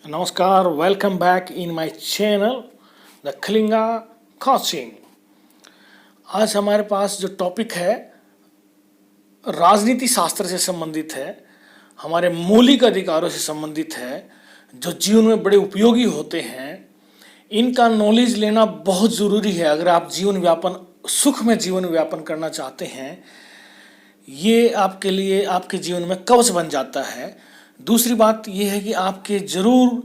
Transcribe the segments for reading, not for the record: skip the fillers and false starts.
नमस्कार, welcome back in my channel the Khalinga coaching. आज हमारे पास जो टॉपिक है राजनीति शास्त्र से संबंधित है, हमारे मौलिक अधिकारों से संबंधित है, जो जीवन में बड़े उपयोगी होते हैं। इनका नॉलेज लेना बहुत ज़रूरी है अगर आप सुख में जीवन व्यापन करना चाहते हैं। ये आपके लिए आपके जीवन में कवच बन जाता है। दूसरी बात यह है कि आपके ज़रूर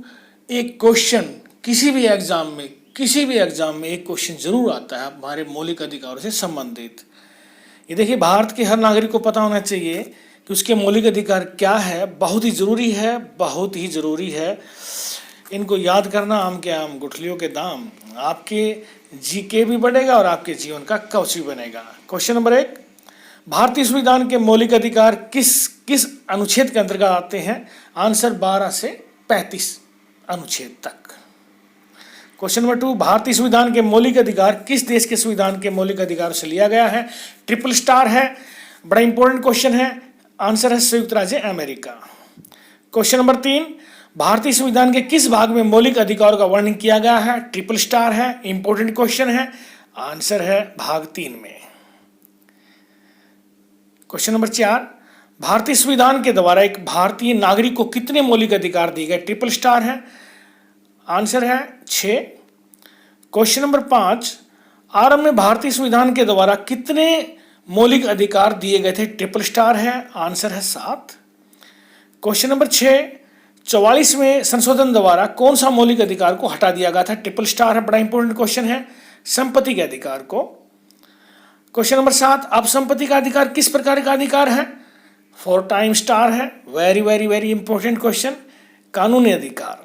एक क्वेश्चन किसी भी एग्ज़ाम में एक क्वेश्चन ज़रूर आता है हमारे मौलिक अधिकारों से संबंधित। ये देखिए, भारत के हर नागरिक को पता होना चाहिए कि उसके मौलिक अधिकार क्या है। बहुत ही ज़रूरी है। इनको याद करना आम के आम गुठलियों के दाम। आपके जीके भी बढ़ेगा और आपके जीवन का कवच भी बनेगा। क्वेश्चन नंबर 1, भारतीय संविधान के मौलिक अधिकार किस अनुच्छेद के अंतर्गत आते हैं? आंसर 12 से 35 अनुच्छेद तक। क्वेश्चन नंबर 2, भारतीय संविधान के मौलिक अधिकार किस देश के संविधान के मौलिक अधिकार से लिया गया है? ट्रिपल स्टार है, बड़ा इंपॉर्टेंट क्वेश्चन है। आंसर है संयुक्त राज्य अमेरिका। क्वेश्चन नंबर 3, भारतीय संविधान के किस भाग में मौलिक अधिकारों का वर्णन किया गया है? ट्रिपल स्टार है, इंपॉर्टेंट क्वेश्चन है। आंसर है भाग 3 में। क्वेश्चन नंबर 4, भारतीय संविधान के द्वारा एक भारतीय नागरिक को कितने मौलिक अधिकार दिए गए? ट्रिपल स्टार है। आंसर है 6। क्वेश्चन नंबर 5, आरंभ में भारतीय संविधान के द्वारा कितने मौलिक अधिकार दिए गए थे? ट्रिपल स्टार है। आंसर है 7। क्वेश्चन नंबर 6, 44वें संशोधन द्वारा कौन सा मौलिक अधिकार को हटा दिया गया था? ट्रिपल स्टार है, बड़ा इंपॉर्टेंट क्वेश्चन है, संपत्ति के अधिकार को। क्वेश्चन नंबर 7, अब संपत्ति का अधिकार किस प्रकार का अधिकार है? 4 टाइम स्टार है, वेरी इंपॉर्टेंट क्वेश्चन, कानूनी अधिकार।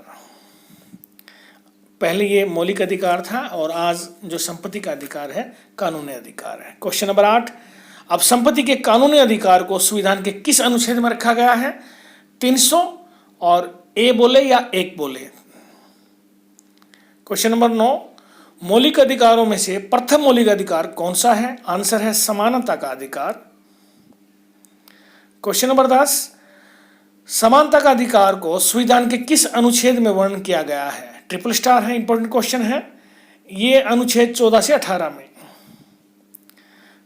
पहले ये मौलिक अधिकार था और आज जो संपत्ति का अधिकार है कानूनी अधिकार है। क्वेश्चन नंबर 8, अब संपत्ति के कानूनी अधिकार को संविधान के किस अनुच्छेद में रखा गया है? 300 और ए बोले या 1 बोले। क्वेश्चन नंबर 9, मौलिक अधिकारों में से प्रथम मौलिक अधिकार कौन सा है? आंसर है समानता का अधिकार। क्वेश्चन नंबर 10, समानता का अधिकार को संविधान के किस अनुच्छेद में वर्णन किया गया है? ट्रिपल स्टार है, इंपॉर्टेंट क्वेश्चन है, ये अनुच्छेद 14 से 18 में।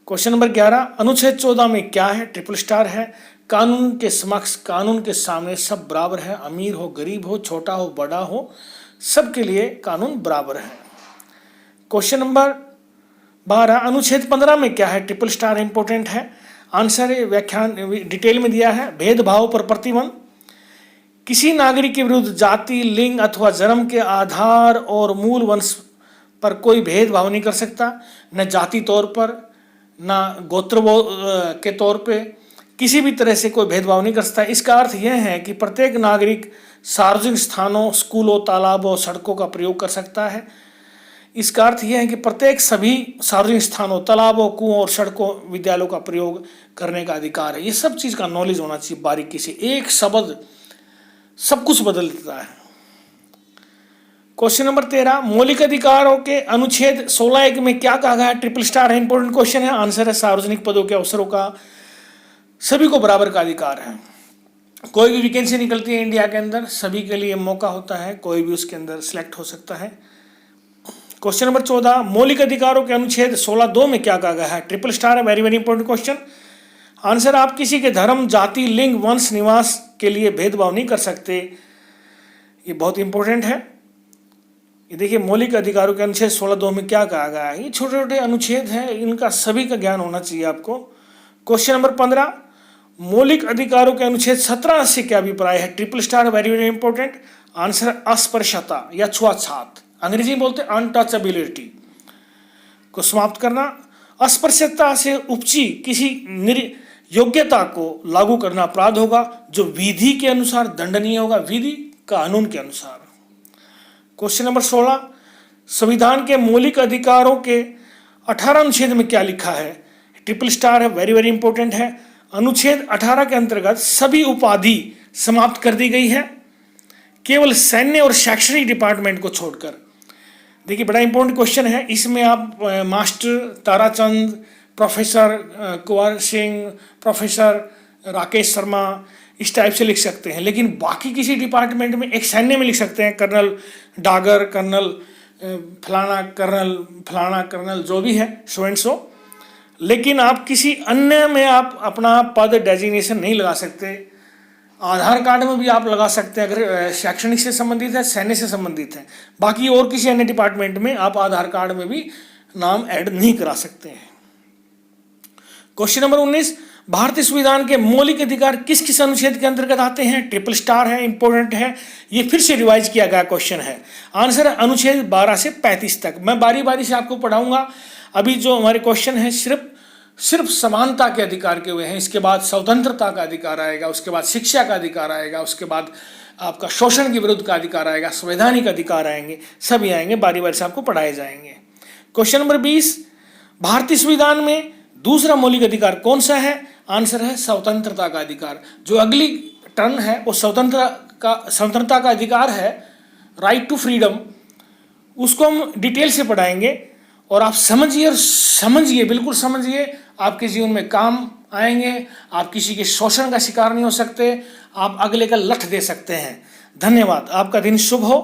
क्वेश्चन नंबर 11, अनुच्छेद 14 में क्या है? ट्रिपल स्टार है, कानून के समक्ष, कानून के सामने सब बराबर है, अमीर हो गरीब हो, छोटा हो बड़ा हो, सबके लिए कानून बराबर है। क्वेश्चन नंबर 12, अनुच्छेद 15 में क्या है? ट्रिपल स्टार इंपॉर्टेंट है। आंसर है, व्याख्यान डिटेल में दिया है, भेदभाव पर प्रतिबंध। किसी नागरिक के विरुद्ध जाति, लिंग अथवा जन्म के आधार और मूल वंश पर कोई भेदभाव नहीं कर सकता, न जाति तौर पर, न गोत्र के तौर पे, किसी भी तरह से कोई भेदभाव नहीं कर सकता। इसका अर्थ यह है कि प्रत्येक नागरिक सार्वजनिक स्थानों, स्कूलों, तालाबों, सड़कों का प्रयोग कर सकता है। इसका अर्थ यह है कि प्रत्येक सभी सार्वजनिक स्थानों, तालाबों, कुओं और सड़कों, विद्यालयों का प्रयोग करने का अधिकार है। ये सब चीज़ का नॉलेज होना चाहिए बारीकी से। एक शब्द सब कुछ बदल देता है। क्वेश्चन नंबर 13, मौलिक अधिकारों के अनुच्छेद 16(1) में क्या कहा गया है? ट्रिपल स्टार है, इंपॉर्टेंट क्वेश्चन है। आंसर है, सार्वजनिक पदों के अवसरों का सभी को बराबर का अधिकार है। कोई भी वैकेंसी निकलती है इंडिया के अंदर, सभी के लिए मौका होता है, कोई भी उसके अंदर सिलेक्ट हो सकता है। क्वेश्चन नंबर 14, मौलिक अधिकारों के अनुच्छेद 16(2) में क्या कहा गया है? ट्रिपल स्टार है, वेरी इंपॉर्टेंट क्वेश्चन। आंसर, आप किसी के धर्म, जाति, लिंग, वंश, निवास के लिए भेदभाव नहीं कर सकते। ये बहुत इंपॉर्टेंट है। ये देखिए, मौलिक अधिकारों के अनुच्छेद 16(2) में क्या कहा गया है। ये छोटे छोटे अनुच्छेद हैं, इनका सभी का ज्ञान होना चाहिए आपको। क्वेश्चन नंबर 15, मौलिक अधिकारों के अनुच्छेद 17 से क्या अभिप्राय है? Triple star, very important. Answer, अस्पृश्यता या छुआछूत, अंग्रेजी में बोलते हैं अनटचेबिलिटी को समाप्त करना। अस्पृश्यता से उपजी किसी योग्यता को लागू करना अपराध होगा, जो विधि के अनुसार दंडनीय होगा, विधि कानून के अनुसार। क्वेश्चन नंबर 16, संविधान के मौलिक अधिकारों के 18 अनुच्छेद में क्या लिखा है? ट्रिपल स्टार है, वेरी इंपॉर्टेंट है। अनुच्छेद 18 के अंतर्गत सभी उपाधि समाप्त कर दी गई है, केवल सैन्य और शैक्षणिक डिपार्टमेंट को छोड़कर। देखिए, बड़ा इंपॉर्टेंट क्वेश्चन है। इसमें आप master Tarachand, professor Kunwar Singh, professor Rakesh Sharma, इस टाइप से लिख सकते हैं। लेकिन बाकी किसी डिपार्टमेंट में, एक सैन्य में लिख सकते हैं कर्नल डागर, कर्नल फलाना कर्नल, जो भी है सो एंड सो। लेकिन आप किसी अन्य में आप अपना पद डेजिग्नेशन नहीं लगा सकते। आधार कार्ड में भी आप लगा सकते हैं अगर शैक्षणिक से संबंधित है, सैन्य से संबंधित है। बाकी और किसी अन्य डिपार्टमेंट में आप आधार कार्ड में भी नाम ऐड नहीं करा सकते हैं। क्वेश्चन नंबर 19, भारतीय संविधान के मौलिक अधिकार किस किस अनुच्छेद के अंतर्गत आते हैं? ट्रिपल स्टार है, इंपॉर्टेंट है, ये फिर से रिवाइज किया गया क्वेश्चन है। आंसर है अनुच्छेद 12 से 35 तक। मैं बारी बारी से आपको पढ़ाऊंगा। अभी जो हमारे क्वेश्चन है सिर्फ समानता के अधिकार के हुए हैं। इसके बाद स्वतंत्रता का अधिकार आएगा, उसके बाद शिक्षा का अधिकार आएगा, उसके बाद आपका शोषण के विरुद्ध का अधिकार आएगा, संवैधानिक अधिकार आएंगे, सभी आएंगे, बारी बारी से आपको पढ़ाए जाएंगे। क्वेश्चन नंबर 20, भारतीय संविधान में दूसरा मौलिक अधिकार कौन सा है? आंसर है स्वतंत्रता का अधिकार। जो अगली टर्न है वो स्वतंत्रता का अधिकार है, राइट टू फ्रीडम। उसको हम डिटेल से पढ़ाएंगे और आप समझिए, बिल्कुल समझिए, आपके जीवन में काम आएंगे। आप किसी के शोषण का शिकार नहीं हो सकते, आप अगले का लठ दे सकते हैं। धन्यवाद, आपका दिन शुभ हो।